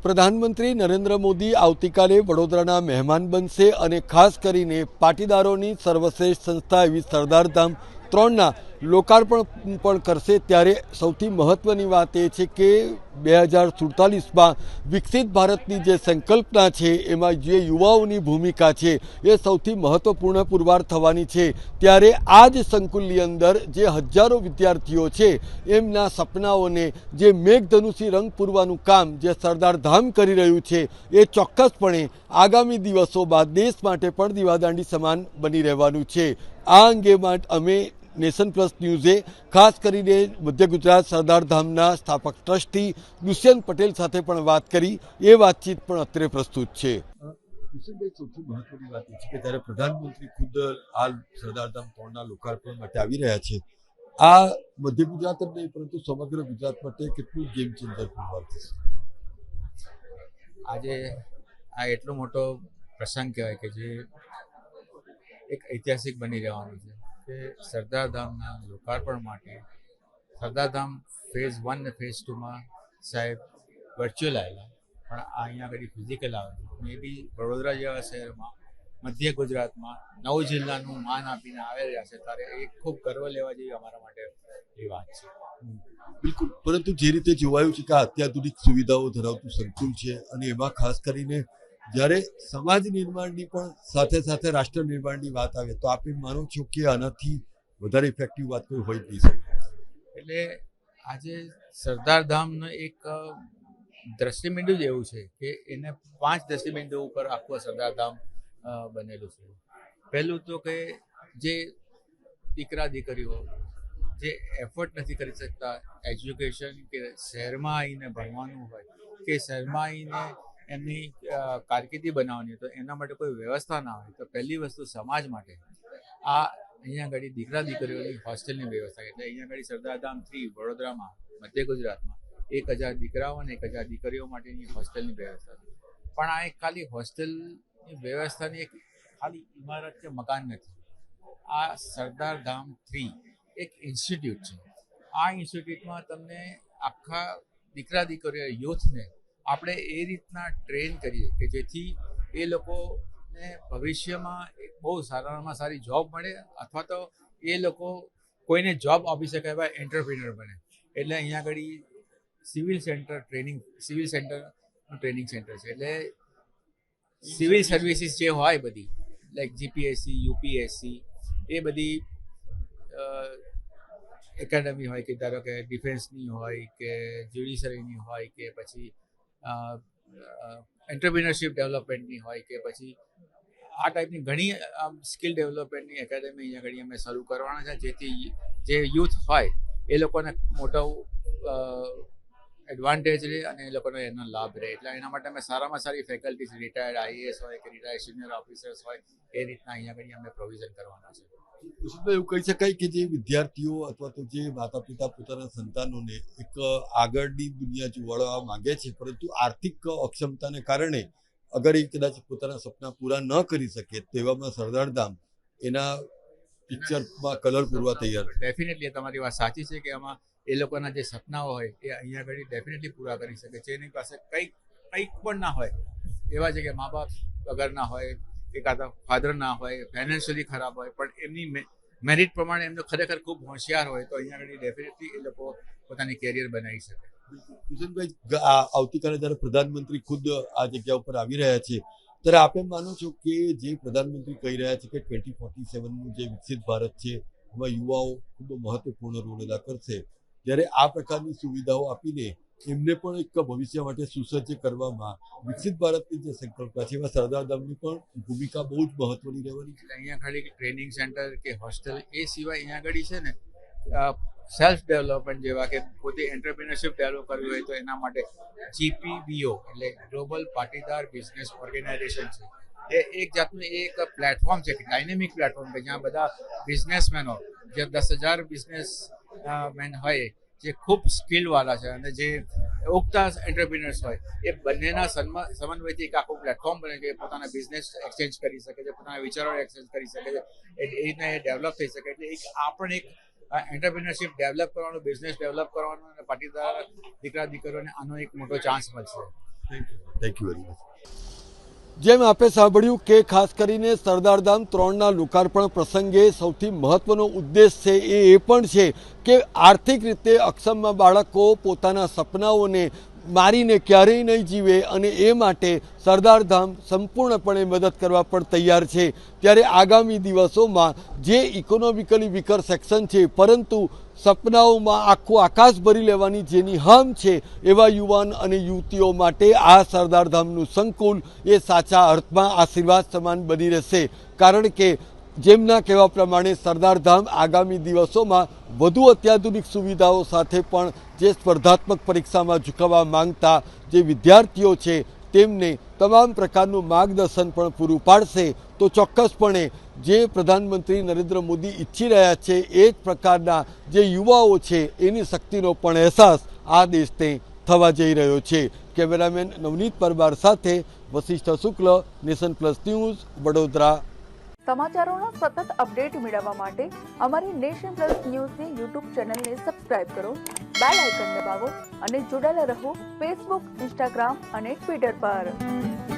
પ્રધાનમંત્રી નરેન્દ્ર મોદી આવતીકાલે વડોદરાના મહેમાન બનશે અને ખાસ કરીને પાટીદારોની સર્વશ્રેષ્ઠ સંસ્થા એવી સરદાર ધામ 3ના લોકાર્પણ પણ કરશે। ત્યારે સૌથી મહત્વની વાત એ છે કે 2047માં વિકસિત ભારતની જે સંકલ્પના છે એમાં જે યુવાઓની ભૂમિકા છે એ સૌથી મહત્વપૂર્ણ પુરવાર થવાની છે। ત્યારે આ જ સંકુલની અંદર જે હજારો વિદ્યાર્થીઓ છે એમના સપનાઓને જે મેઘધનુષી રંગ પૂરવાનું કામ જે સરદાર ધામ કરી રહ્યું છે એ ચોક્કસપણે આગામી દિવસોમાં દેશ માટે પણ દીવાદાંડી સમાન બની રહેવાનું છે। આ અંગે અમે નેશન પ્લસ ન્યૂઝે ખાસ કરીને મધ્ય ગુજરાત સરદાર ધામના સ્થાપક ટ્રસ્ટી દુષ્યંત પટેલ સાથે પણ વાત કરી। એ વાતચીત પણ અત્રે પ્રસ્તુત છે। દુષ્યંતભાઈ, સૌથી મહત્વની વાત એ છે કે જ્યારે પ્રધાનમંત્રી ખુદ હાલ સરદાર ધામ 3ના લોકાર્પણ માટે આવી રહ્યા છે, આ મધ્ય ગુજરાત જ નહીં પરંતુ સમગ્ર ગુજરાત માટે કેટલું ગેમ ચેન્જર પુરવાર થશે? આજે આ એટલો મોટો પ્રસંગ કહેવાય કે જે એક ઐતિહાસિક બની રહેવાનું છે કે સરદાર ધામના લોકાર્પણ માટે સરદાર ધામ ફેઝ 1 અને ફેઝ 2માં સાહેબ વર્ચ્યુઅલ આવેલા, પણ અહીંયા આગળ ફિઝિકલ આવેલું। મે બી વડોદરા જેવા શહેરમાં મધ્ય ગુજરાતમાં 9 જિલ્લાનું માન આપીને આવી રહ્યા છે, ત્યારે એ ખૂબ ગર્વ લેવા જેવી અમારા માટે એ વાત છે। બિલકુલ, પરંતુ જે રીતે જોવાયું છે કે અત્યાધુનિક સુવિધાઓ ધરાવતું સંકુલ છે અને એમાં ખાસ કરીને જ્યારે સમાજ નિર્માણની પણ સાથે સાથે રાષ્ટ્ર નિર્માણની વાત આવે તો આપ એમ માનો છો કે આનાથી વધારે ઇફેક્ટિવ વાત કોઈ હોય જ નહીં શકે? એટલે આજે સરદાર ધામનું એક દ્રષ્ટિબિંદુ જ એવું છે કે એને 5 દ્રષ્ટિબિંદુ ઉપર આખું સરદાર ધામ બનેલું છે। પહેલું તો કે જે દીકરા દીકરીઓ જે એફર્ટ નથી કરી શકતા એજ્યુકેશન કે શહેરમાં આવીને ભણવાનું હોય કે શહેરમાં આવીને એમની કારકિર્દી બનાવવાની, તો એના માટે કોઈ વ્યવસ્થા ના હોય, તો પહેલી વસ્તુ સમાજ માટે આ અહીંયા આગળ દીકરા દીકરીઓની હોસ્ટેલની વ્યવસ્થા। એટલે અહીંયા આગળ સરદાર ધામ 3 વડોદરામાં મધ્ય ગુજરાતમાં 1000 દીકરાઓ અને 1000 દીકરીઓ માટેની હોસ્ટેલની વ્યવસ્થા છે। પણ આ એક ખાલી હોસ્ટેલની વ્યવસ્થાની એક ખાલી ઇમારત કે મકાન નથી, આ સરદાર ધામ 3 એક ઇન્સ્ટિટ્યૂટ છે। આ ઇન્સ્ટિટ્યૂટમાં તમને આખા દીકરા દીકરીઓ યુથને આપણે એ રીતના ટ્રેન કરીએ કે જેથી એ લોકોને ભવિષ્યમાં એક બહુ સારામાં સારી જોબ મળે, અથવા તો એ લોકો કોઈને જોબ આપી શકે એવા એન્ટરપ્રિન્યોર બને। એટલે અહીંયા આગળ સિવિલ સેન્ટરનું ટ્રેનિંગ સેન્ટર છે। એટલે સિવિલ સર્વિસીસ જે હોય બધી લાઈક જીપીએસસી, યુપીએસસી, એ બધી એકેડમી હોય કે ધારો કે ડિફેન્સની હોય કે જ્યુડિશરીની હોય કે પછી એન્ટરપ્રિન્યોરશિપ ડેવલપમેન્ટની હોય કે પછી આ ટાઈપની ઘણી સ્કિલ ડેવલપમેન્ટની એકેડમી અહીંયા આગળ અમે શરૂ કરવાના છે, જેથી જે યુથ હોય એ લોકોને મોટો એડવાન્ટેજ રહે અને એ લોકોનો એનો લાભ રહે। એટલે એના માટે અમે સારામાં સારી ફેકલ્ટીઝ રિટાયર્ડ આઈએએસ હોય કે રિટાયર્ડ સિનિયર ઓફિસર્સ હોય એ રીતના અહીંયા આગળ અમે પ્રોવિઝન કરવાના છે। એવું કહી શકાય કે જે વિદ્યાર્થીઓ અથવા તો જે માતા પિતા પોતાના સંતાનોને એક આગળની દુનિયા જોવાડવા માંગે છે, પરંતુ આર્થિક અક્ષમતાને કારણે અગર એ કદાચ પોતાના સપના પૂરા ન કરી શકે તો એવામાં સરદાર ધામ એના પિક્ચરમાં કલર પૂરવા તૈયાર છે। ડેફિનેટલી તમારી વાત સાચી છે કે આમાં એ લોકોના જે સપનાઓ હોય એ અહીંયા આગળ ડેફિનેટલી પૂરા કરી શકે છે। એની પાસે કંઈક પણ ના હોય, એવા છે કે મા બાપ વગર ના હોય, એકાદા ફાધર ના હોય, ફાઇનાન્શિયલી ખરાબ હોય, પણ એમની મેરિટ પ્રમાણે એમનો ખરેખર ખૂબ હોશિયાર હોય તો અહીંયા આગળ ડેફિનેટલી એ લોકો પોતાની કેરિયર બનાવી શકે। કિશનભાઈ, આવતીકાલે જ્યારે પ્રધાનમંત્રી ખુદ આ જગ્યા ઉપર આવી રહ્યા છે ત્યારે આપ એમ માનો છો કે જે પ્રધાનમંત્રી કહી રહ્યા છે કે 2047નું જે વિકસિત ભારત છે એમાં યુવાઓ ખૂબ મહત્વપૂર્ણ રોલ અદા કરશે, ત્યારે આ પ્રકારની સુવિધાઓ આપીને એમને પણ એક ભવિષ્ય માટે સુસજ્જ કરવામાં વિકસિત ભારતની જે સંકલ્પના છે એમાં સરદાર ધામની પણ ભૂમિકા બહુ જ મહત્વની રહેવાની છે। અહીંયા ખાલી ટ્રેનિંગ સેન્ટર કે હોસ્ટેલ એ સિવાય અહીંયા આગળ છે ને સેલ્ફ ડેવલપમેન્ટ જેવા કે પોતે એન્ટરપ્રિન્યોરશિપ ડેવલપ કરવી હોય તો એના માટે GPBO એટલે ગ્લોબલ પાટીદાર બિઝનેસ ઓર્ગેનાઇઝેશન છે। એ એક જાતનું એક પ્લેટફોર્મ છે, ડાયનેમિક પ્લેટફોર્મ કે જ્યાં બધા બિઝનેસમેનો જે 10,000 બિઝનેસમેન હોય જે ખૂબ સ્કિલવાળા છે અને જે ઉગતા એન્ટરપ્રિન્યોર્સ હોય એ બંનેના સમન્વયથી એક આખું પ્લેટફોર્મ બને કે પોતાના બિઝનેસ એક્સચેન્જ કરી શકે છે, પોતાના વિચારો એક્સચેન્જ કરી શકે છે, એ રીતના એ ડેવલપ થઈ શકે। એટલે આ પણ એક એન્ટરપ્રિન્યોરશિપ ડેવલપ કરવાનું, બિઝનેસ ડેવલપ કરવાનું અને પાટીદાર દીકરા દીકરીઓને આનો એક મોટો ચાન્સ મળશે। Thank you very much. જેમ આપે સાંભળ્યું કે ખાસ કરીને સરદારધામ 3ના લોકાર્પણ પ્રસંગે સૌથી મહત્વનો ઉદ્દેશ છે એ પણ છે કે આર્થિક રીતે અક્ષમ બાળકો પોતાના સપનાઓને મારીને ક્યારેય નહીં જીવે અને એ માટે સરદારધામ સંપૂર્ણપણે મદદ કરવા પણ તૈયાર છે. ત્યારે આગામી દિવસોમાં જે ઇકોનોમિકલી વીકર સેક્શન છે પરંતુ સપનાઓમાં આખું આકાશ ભરી લેવાની જેની હામ છે એવા યુવાન અને યુવતીઓ માટે આ સરદારધામનું સંકુલ એ સાચા અર્થમાં આશીર્વાદ સમાન બની રહેશે. કારણ કે જેમના કહેવા પ્રમાણે સરદારધામ આગામી દિવસોમાં વધુ અત્યાધુનિક સુવિધાઓ સાથે પણ જે સ્પર્ધાત્મક પરીક્ષામાં ઝૂકવવા માંગતા જે વિદ્યાર્થીઓ છે તેમને તમામ પ્રકારનું માર્ગદર્શન પણ પૂરું પાડશે. તો ચોક્કસપણે જે પ્રધાનમંત્રી નરેન્દ્ર મોદી ઈચ્છી રહ્યા છે એ જ પ્રકારના જે યુવાઓ છે એની શક્તિનો પણ અહેસાસ આ દેશને થવા જઈ રહ્યો છે. કેમેરામેન નવનીત પરમાર સાથે વશિષ્ઠ શુક્લ, નેશન પ્લસ ન્યૂઝ, વડોદરા. સમાચારોનો સતત અપડેટ મેળવવા માટે અમારી નેશન પ્લસ ન્યૂઝની યુટ્યુબ ચેનલને સબસ્ક્રાઇબ કરો, બેલ આઇકન દબાવો અને જોડાયેલા રહો ફેસબુક, ઇન્સ્ટાગ્રામ અને ટ્વિટર પર.